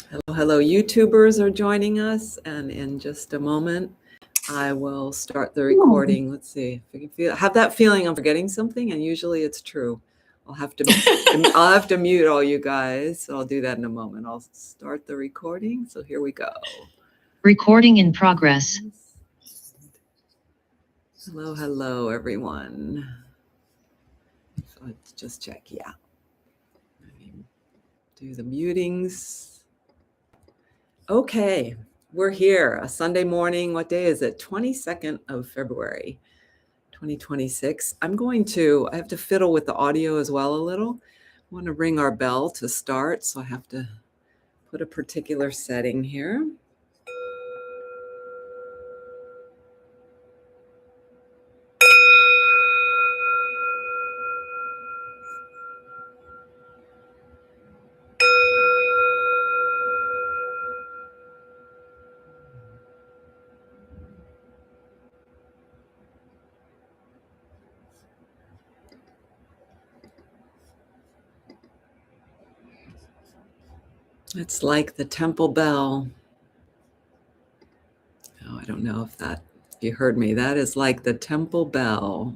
Hello, YouTubers are joining us, and in just a moment, I will start the recording. Let's see if you can have that feeling I'm forgetting something, and usually it's true. I'll have to mute all you guys. So I'll do that in a moment. I'll start the recording. So here we go. Recording in progress. Hello, everyone. So let's just check. Yeah. Do the mutings. Okay, we're here. A Sunday morning. What day is it? 22nd of February, 2026. I have to fiddle with the audio as well a little. I want to ring our bell to start, so I have to put a particular setting here. It's like the temple bell. Oh, I don't know if you heard me. That is like the temple bell.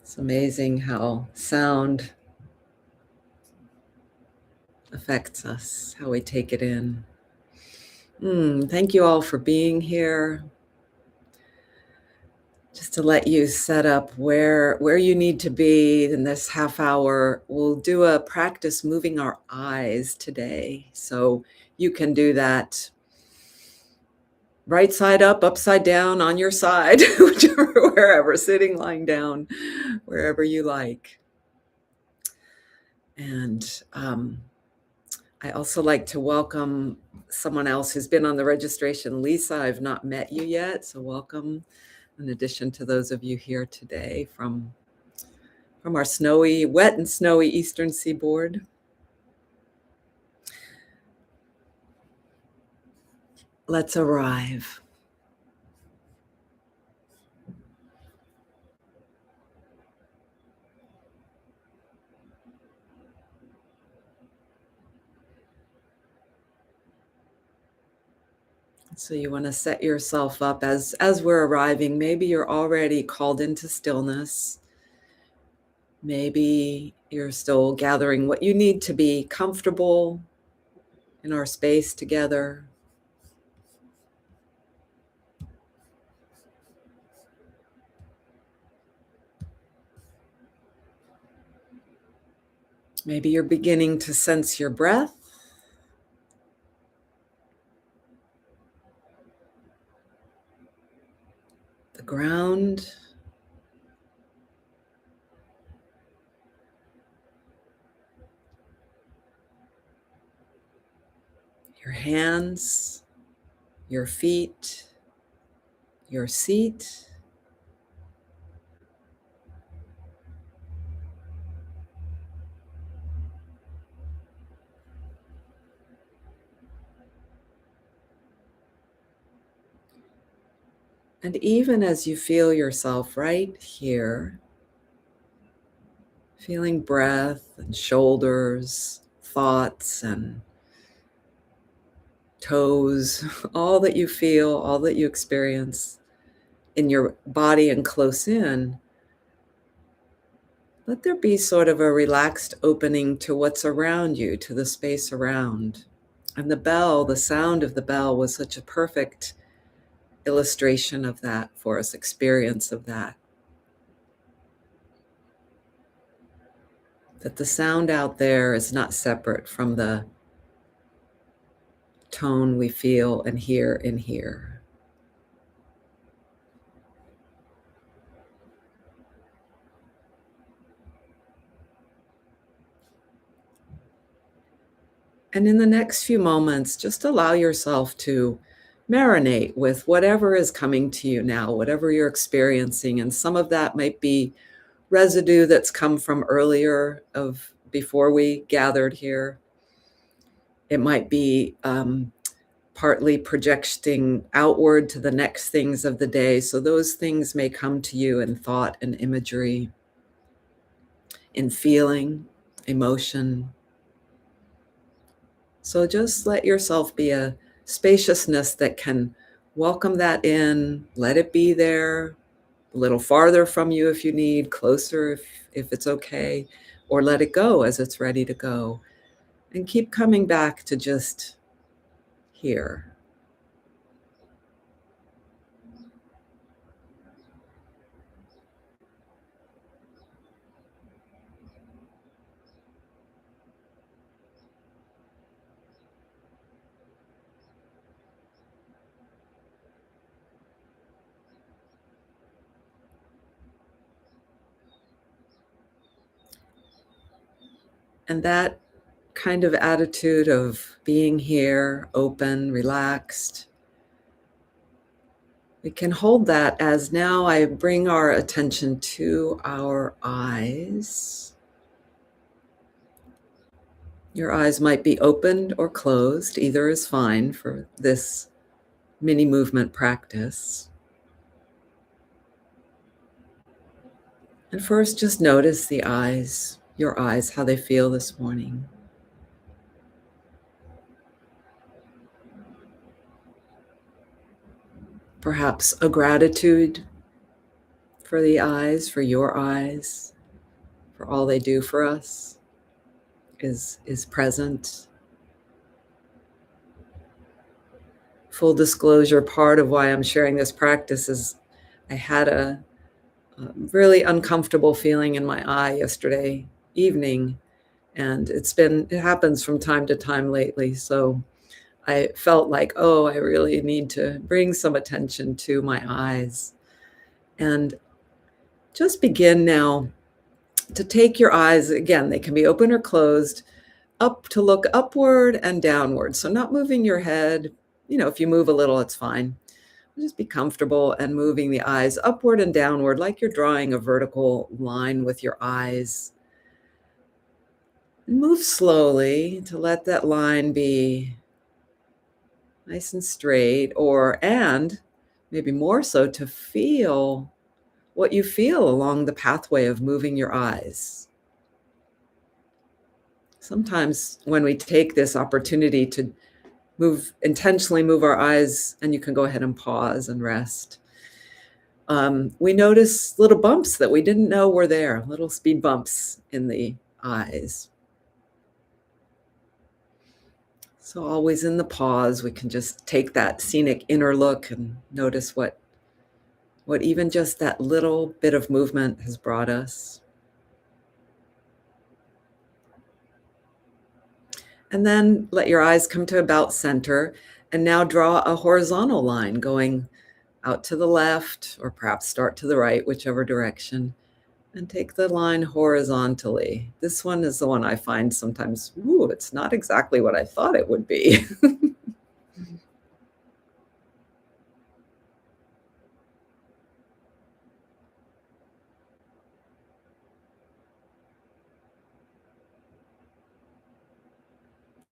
It's amazing how sound affects us, how we take it in. Thank you all for being here. Just to let you set up where you need to be in this half hour, we'll do a practice moving our eyes today. So you can do that right side up, upside down, on your side, wherever, sitting, lying down, wherever you like. And I also like to welcome someone else who's been on the registration. Lisa, I've not met you yet, so welcome. In addition to those of you here today from our wet and snowy eastern seaboard. Let's arrive. So you want to set yourself up as we're arriving. Maybe you're already called into stillness. Maybe you're still gathering what you need to be comfortable in our space together. Maybe you're beginning to sense your breath. The ground. Your hands, your feet, your seat. And even as you feel yourself right here, feeling breath and shoulders, thoughts and toes, all that you feel, all that you experience in your body and close in, let there be sort of a relaxed opening to what's around you, to the space around. And the sound of the bell was such a perfect illustration of that for us, experience of that. That the sound out there is not separate from the tone we feel and hear in here. And in the next few moments, just allow yourself to marinate with whatever is coming to you now, whatever you're experiencing. And some of that might be residue that's come from earlier before we gathered here. It might be partly projecting outward to the next things of the day. So those things may come to you in thought and imagery, in feeling, emotion. So just let yourself be a spaciousness that can welcome that in, let it be there, a little farther from you if you need, closer if it's okay, or let it go as it's ready to go. And keep coming back to just here. And that kind of attitude of being here, open, relaxed, we can hold that as now I bring our attention to our eyes. Your eyes might be opened or closed, either is fine for this mini movement practice. And first, just notice the eyes, your eyes, how they feel this morning. Perhaps a gratitude for the eyes, for your eyes, for all they do for us is present. Full disclosure, part of why I'm sharing this practice is I had a really uncomfortable feeling in my eye yesterday evening, and it happens from time to time lately. So I felt like, oh, I really need to bring some attention to my eyes. And just begin now to take your eyes, again, they can be open or closed, up to look upward and downward. So not moving your head. If you move a little, it's fine. Just be comfortable and moving the eyes upward and downward like you're drawing a vertical line with your eyes. And move slowly to let that line be nice and straight, and maybe more so to feel what you feel along the pathway of moving your eyes. Sometimes when we take this opportunity to intentionally move our eyes, and you can go ahead and pause and rest, we notice little bumps that we didn't know were there, little speed bumps in the eyes. So always in the pause, we can just take that scenic inner look and notice what even just that little bit of movement has brought us. And then let your eyes come to about center, and now draw a horizontal line going out to the left, or perhaps start to the right, whichever direction, and take the line horizontally. This one is the one I find sometimes, it's not exactly what I thought it would be.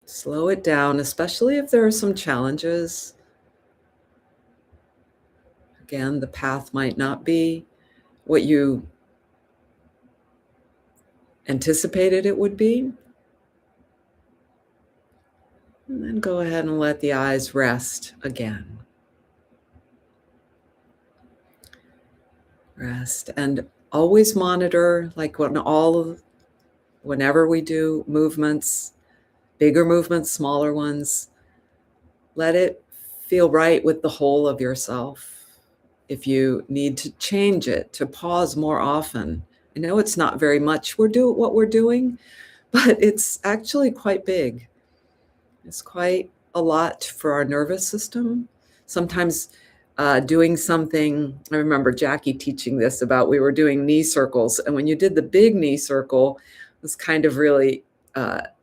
Slow it down, especially if there are some challenges. Again, the path might not be what you anticipated it would be. And then go ahead and let the eyes rest again. Rest, and always monitor, like whenever we do movements, bigger movements, smaller ones, let it feel right with the whole of yourself. If you need to change it, to pause more often, I know it's not very much what we're doing, but it's actually quite big. It's quite a lot for our nervous system. Sometimes doing something, I remember Jackie teaching this about, we were doing knee circles, and when you did the big knee circle, it was kind of really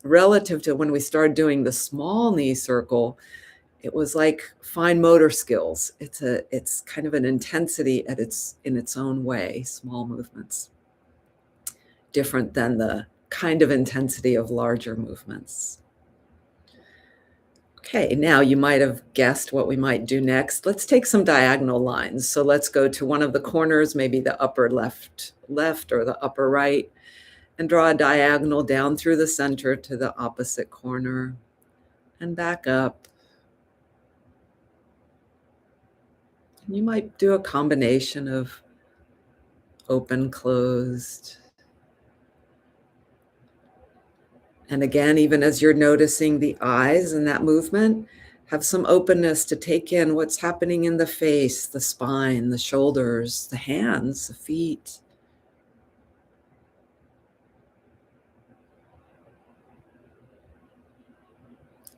relative to when we started doing the small knee circle. It was like fine motor skills. It's kind of an intensity in its own way, small movements, different than the kind of intensity of larger movements. Okay, now you might have guessed what we might do next. Let's take some diagonal lines. So let's go to one of the corners, maybe the upper left or the upper right, and draw a diagonal down through the center to the opposite corner and back up. You might do a combination of open, closed. And again, even as you're noticing the eyes and that movement, have some openness to take in what's happening in the face, the spine, the shoulders, the hands, the feet.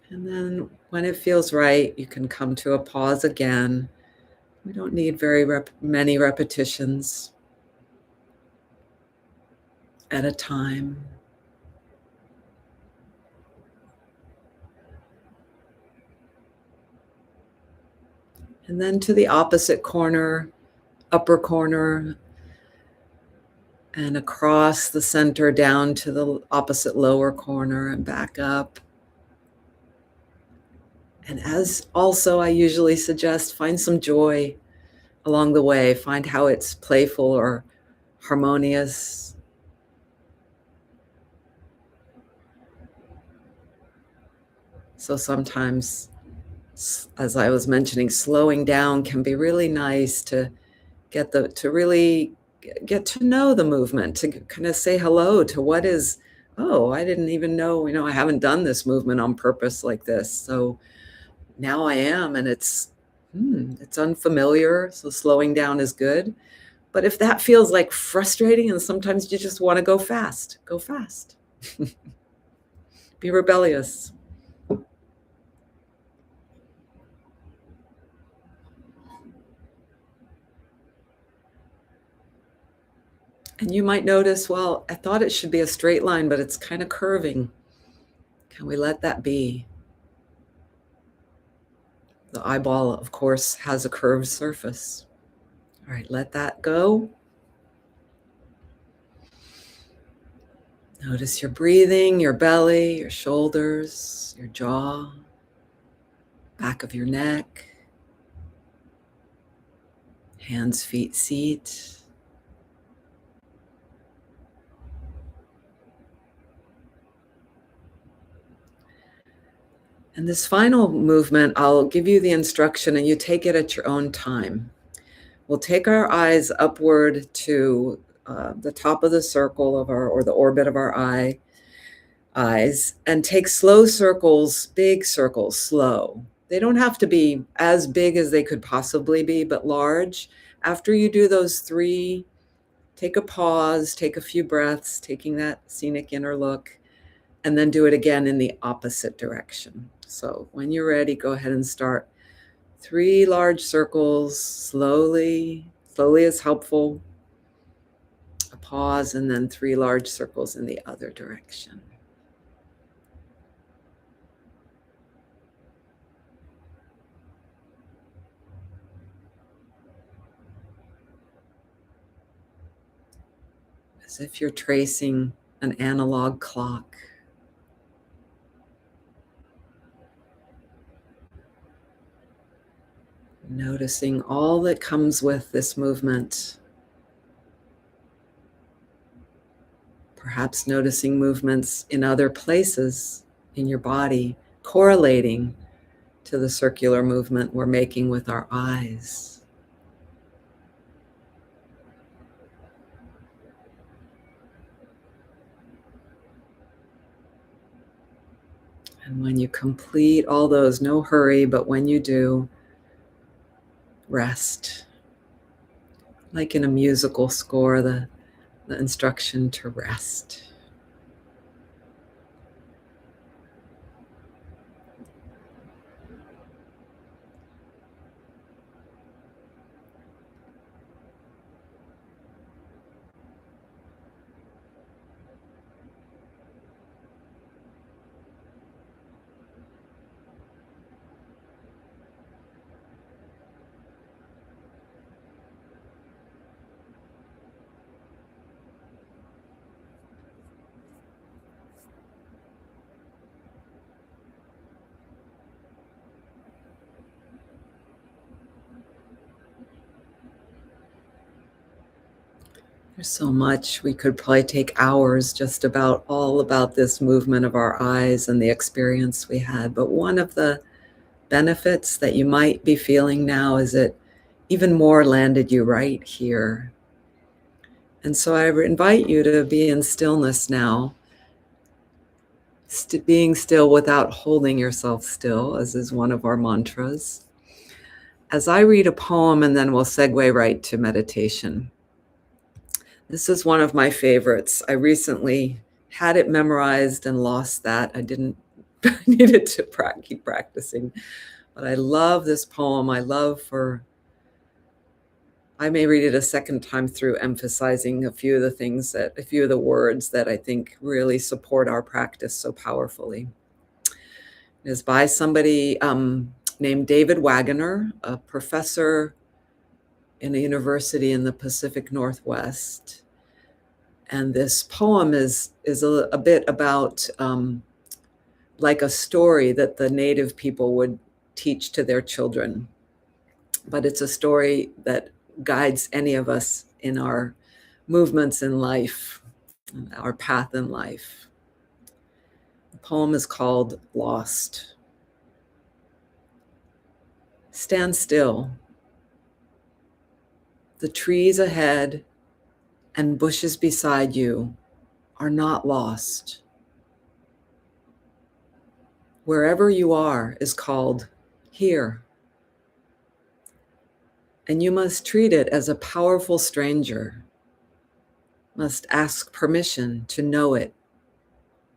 And then when it feels right, you can come to a pause again. We don't need very many repetitions at a time. And then to the opposite corner, upper corner, and across the center down to the opposite lower corner and back up. And as also I usually suggest, find some joy along the way. Find how it's playful or harmonious. So sometimes, as I was mentioning, slowing down can be really nice to really get to know the movement, to kind of say hello to what is, oh, I didn't even know, I haven't done this movement on purpose like this. So now I am, and it's unfamiliar. So slowing down is good. But if that feels like frustrating and sometimes you just want to go fast, go fast. Be rebellious. And you might notice, well, I thought it should be a straight line, but it's kind of curving. Can we let that be? The eyeball, of course, has a curved surface. All right, let that go. Notice your breathing, your belly, your shoulders, your jaw, back of your neck, hands, feet, seat. And this final movement, I'll give you the instruction and you take it at your own time. We'll take our eyes upward to the top of the circle of or the orbit of our eyes, and take slow circles, big circles, slow. They don't have to be as big as they could possibly be, but large. After you do those three, take a pause, take a few breaths, taking that scenic inner look, and then do it again in the opposite direction. So when you're ready, go ahead and start. 3 large circles, slowly. Slowly is helpful. A pause, and then 3 large circles in the other direction. As if you're tracing an analog clock. Noticing all that comes with this movement. Perhaps noticing movements in other places in your body, correlating to the circular movement we're making with our eyes. And when you complete all those, no hurry, but when you do, rest. Like in a musical score, the instruction to rest. There's so much. We could probably take hours just about all about this movement of our eyes and the experience we had. But one of the benefits that you might be feeling now is it even more landed you right here. And so I invite you to be in stillness now, being still without holding yourself still, as is one of our mantras. As I read a poem, and then we'll segue right to meditation. This is one of my favorites. I recently had it memorized and lost that. I didn't needed to keep practicing, but I love this poem. I may read it a second time through, emphasizing a few of the words that I think really support our practice so powerfully. It is by somebody named David Wagoner, a professor in a university in the Pacific Northwest. And this poem is a bit about like a story that the native people would teach to their children. But it's a story that guides any of us in our movements in life, our path in life. The poem is called Lost. Stand still. The trees ahead and bushes beside you are not lost. Wherever you are is called here. And you must treat it as a powerful stranger, must ask permission to know it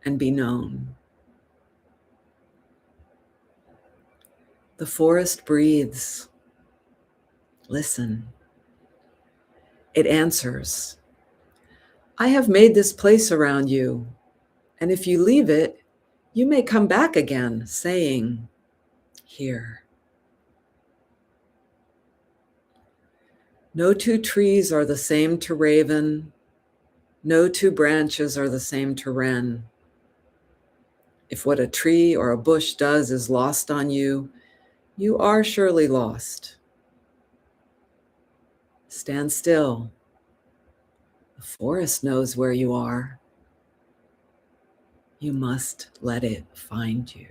and be known. The forest breathes. Listen. It answers. I have made this place around you, and if you leave it, you may come back again, saying, here. No two trees are the same to Raven. No two branches are the same to Wren. If what a tree or a bush does is lost on you, you are surely lost. Stand still. The forest knows where you are. You must let it find you.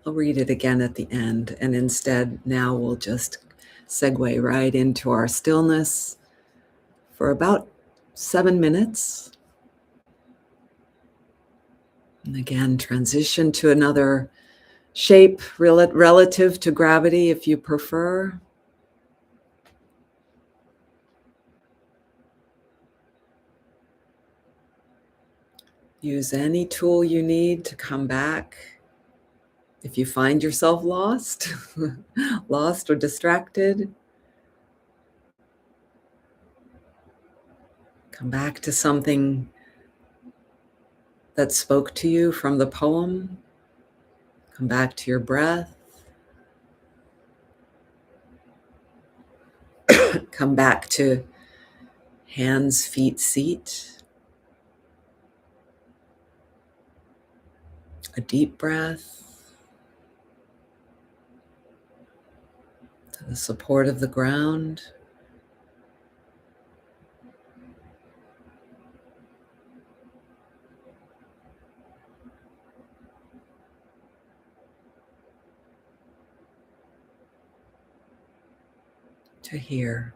I'll read it again at the end, and instead now we'll just segue right into our stillness for about 7 minutes. And again, transition to another shape relative to gravity if you prefer. Use any tool you need to come back. If you find yourself lost, lost or distracted, come back to something that spoke to you from the poem. Come back to your breath. Come back to hands, feet, seat. A deep breath. To the support of the ground. To hear.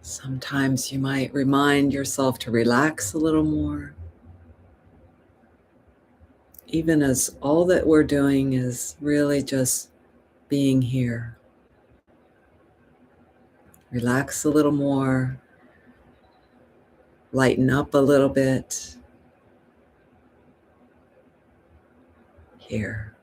Sometimes you might remind yourself to relax a little more, even as all that we're doing is really just being here. Relax a little more, lighten up a little bit here.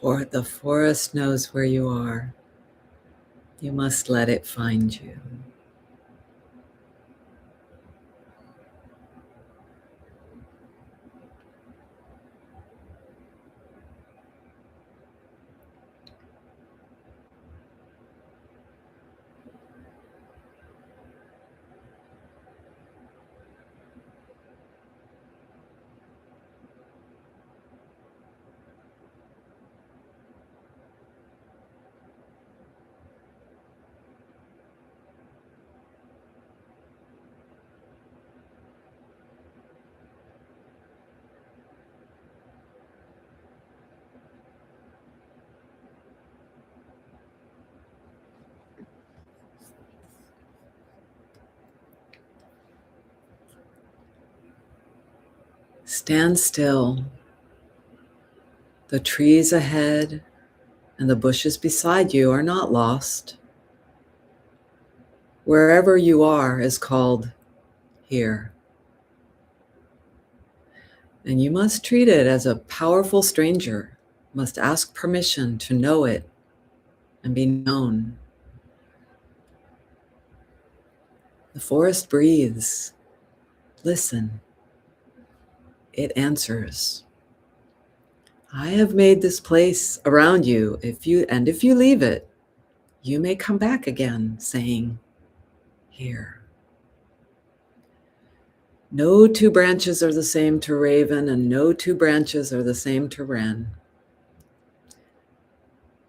For the forest knows where you are. You must let it find you. Stand still. The trees ahead and the bushes beside you are not lost. Wherever you are is called here. And you must treat it as a powerful stranger, must ask permission to know it and be known. The forest breathes. Listen. It answers. I have made this place around you. If you leave it, you may come back again, saying, here. No two branches are the same to Raven, and no two branches are the same to Wren.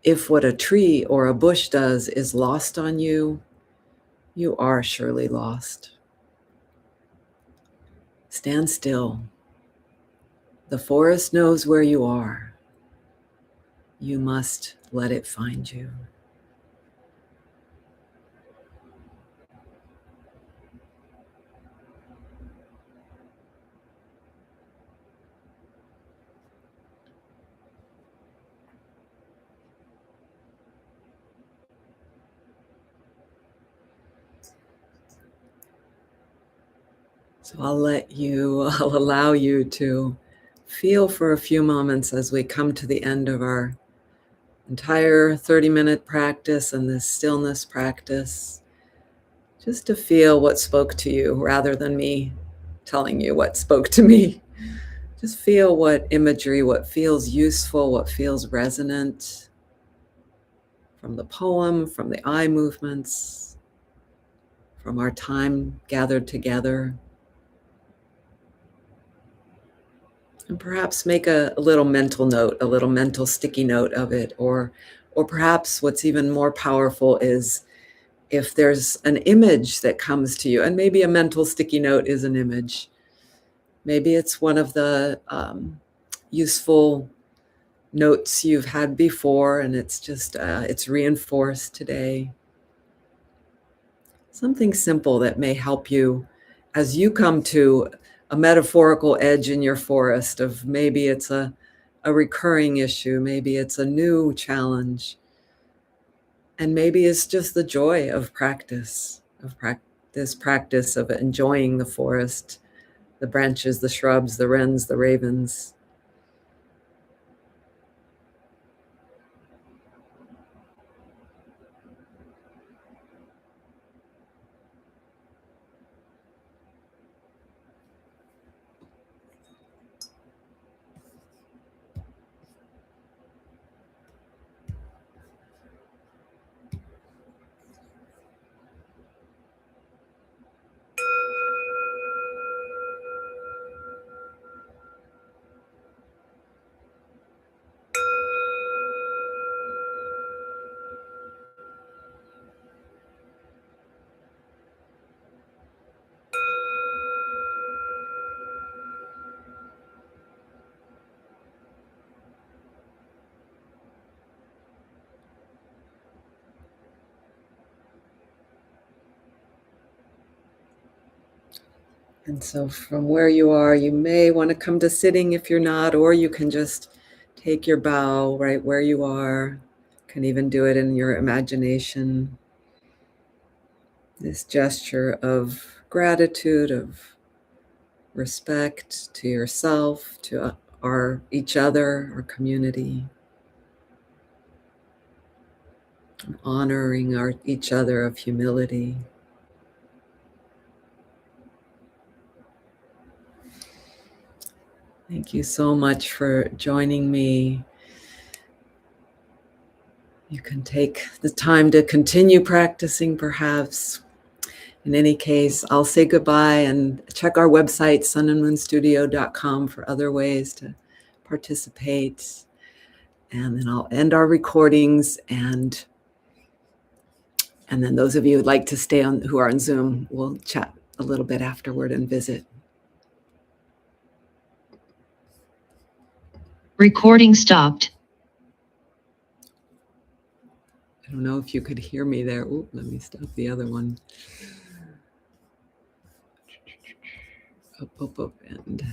If what a tree or a bush does is lost on you, you are surely lost. Stand still. The forest knows where you are. You must let it find you. So I'll allow you to feel for a few moments as we come to the end of our entire 30-minute practice and this stillness practice, just to feel what spoke to you rather than me telling you what spoke to me. Just feel what imagery, what feels useful, what feels resonant from the poem, from the eye movements, from our time gathered together. And perhaps make a little mental note, a little mental sticky note of it. Or perhaps what's even more powerful is if there's an image that comes to you, and maybe a mental sticky note is an image. Maybe it's one of the useful notes you've had before, and it's just, it's reinforced today. Something simple that may help you as you come to a metaphorical edge in your forest of maybe it's a recurring issue, maybe it's a new challenge, and maybe it's just the joy of practice, this practice of enjoying the forest, the branches, the shrubs, the wrens, the ravens. And so from where you are, you may want to come to sitting if you're not, or you can just take your bow right where you are. You can even do it in your imagination. This gesture of gratitude, of respect to yourself, to each other, our community, honoring each other, of humility. Thank you so much for joining me. You can take the time to continue practicing, perhaps. In any case, I'll say goodbye and check our website, sunandmoonstudio.com, for other ways to participate. And then I'll end our recordings, and then those of you who'd like to stay on, who are on Zoom, we'll chat a little bit afterward and visit. Recording stopped. I don't know if you could hear me there. Ooh, let me stop the other one. Up, and